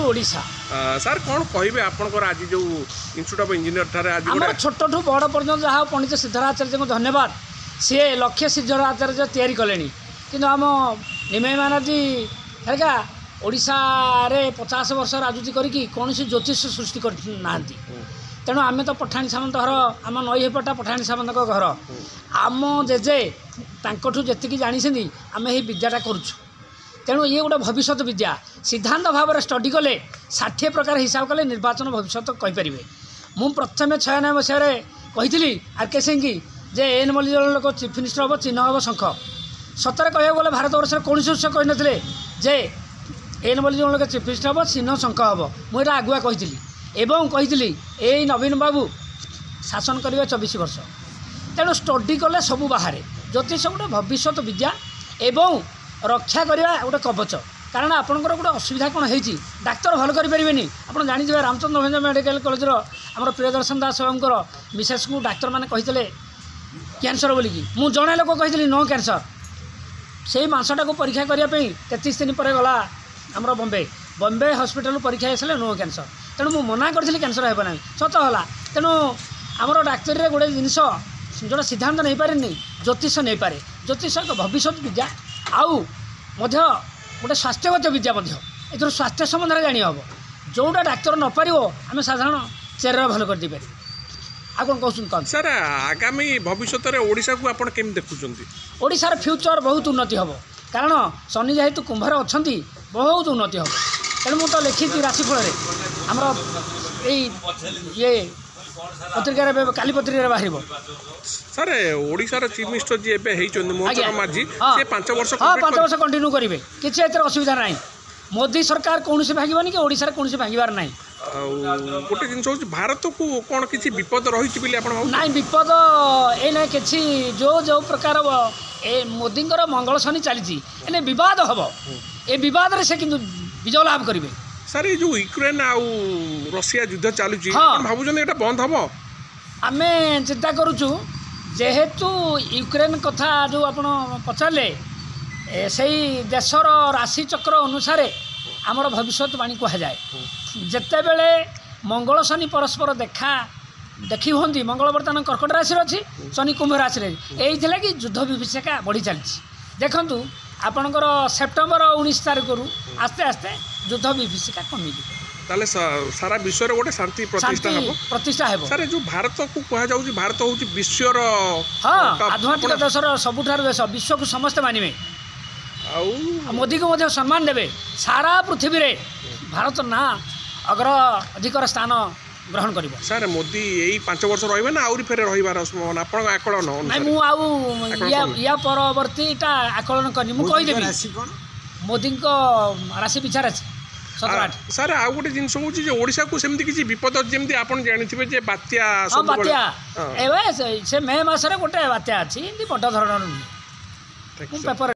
Odisha sir कौन कहे आपंकर आज जो इंस्टीट्यूट ऑफ इंजीनियर ठारे आज आम छोट ठू बड़ पर्यटन जहाँ पंडित सिद्धराचार्य को धन्यवाद सी लक्ष्य सिद्धराचार्य तैयारी कले कि आम निमय बानार्जी है ओडिशा रे 50 वर्ष राजनीति करी कौन ज्योतिष सृष्टि करना तेणु आम तो पठाणी सामंत घर आम नईपटा पठाणी सामंत घर आम जेजे तांकठू जी जानी आम यही विद्याटा करुचु तेणु ये गोटे भविष्य विद्या सिद्धांत भाव में स्टडी कले 60 प्रकार हिसाब कले निर्वाचन भविष्य कहींपर मु प्रथम 96 मसीह कही आर.के. सिंह की जे एन मल्लिक लोक चीफ मिनिस्टर हम चिन्ह हम शंख सतरे कह गले भारत वर्ष कौन उৎସ कही नथिले जे एन मल्लिक लोक चीफ मिनिस्टर हम चिन्ह शंख हम मुझे आगुआ कही एवं कही यही नवीन बाबू शासन करेंगे 24 वर्ष तेणु स्टडी कले सबू बाहर ज्योतिष गोटे भविष्य विद्या एवं रक्षा करवा गोटे कवच कारण आपंकर गोटे असुविधा कौन है डाक्तर भल करें आप जानते रामचंद्र भंज मेडिकल कॉलेज आम प्रियदर्शन दास बाबूर मिसेस को डाक्तर मैंने कही कैंसर बोलिकी मु जड़े लोक कही नो कैंसर से मसटा को परीक्षा करने 33 दिन पर गला आमर बम्बे हॉस्पिटल परीक्षा आसले नो कैंसर तेणु मुझे मना करी कैंसर हे ना सत है तेणु आमर डाक्तरी गोटे जिनस जोटा सिद्धांत नहीं पारे ज्योतिष नहीं पारे ज्योतिष एक भविष्य विद्या आउ गोटे स्वास्थ्यगत विद्या ए स्वास्थ्य संबंध में जानी हम जोटा डाक्तर न पार आम साधारण चेहरा भल कर दे आ कौन कहते सर आगामी भविष्य में ओडिशा को आप केमी देखुं ओडिशार फ्यूचर बहुत उन्नति हम कारण शनि जेहेतु कुंभर अच्छा बहुत उन्नति हम तेणु मुझे लिखी राशिफल आमर ये पत्रिका काली पत्रिका बाहर सर ओडिशार चीफ मिनिस्टर जी एवं मोहन मांझी से 5 वर्ष हाँ 5 वर्ष कंटिन्यू करेंगे किसी असुविधा ना मोदी सरकार कौन से भागवानी कि ओडिशार कौन से भागवार ना गोटे जिन भारत को कौन किसी विपद रही ना विपद ये कि जो जो प्रकार मोदी मंगल शनि चली बद हम ए बद से कि विजय लाभ करेंगे सर ये जो यूक्रेन आउ रशिया युद्ध चलुची भावुन ये बंद हम आम चिंता करुचु जेहेतु यूक्रेन कथा जो आप पचारे से देशर राशि चक्र अनुसार आमर भविष्यवाणी कहुए जिते बड़े मंगल शनि परस्पर देखी हमें मंगल बर्तमान कर्कट राशि अच्छी शनि कुंभ राशि यही कि युद्ध विभीषिका बढ़ी चली देखु आपणकर सेप्टेम्बर 19 तारिख रु आस्ते आस्ते युद्ध विभीषिका कमी ताले सारा विश्व रे गोटे शांति प्रतिष्ठा हेबो सर जो भारत को कहा जाउची भारत होची विश्वर हां आध्यात्मिक देशर सबुठार देश विश्व को समस्त मानिबे आउ मोदी को मध्य सम्मान देबे सारा पृथ्वी रे भारत ना अग्र अधिकार स्थान ग्रहण करिबो सर मोदी यही 5 वर्ष रहिबे ना आउरी फेरे रहिबार संभावना आपण आकलन नै मु आउ या परवर्तीटा आकलन करनी मु कहि देबी मोदी को राशि विचार अछि सर आउ गोटे जिन ओडिशा को सेमती किसी विपद जमती आपन जानिथिबे जे बात्या सब बात्या एबे से मे मास रे गोटे बात्या अछि बड़ धरणर पेपर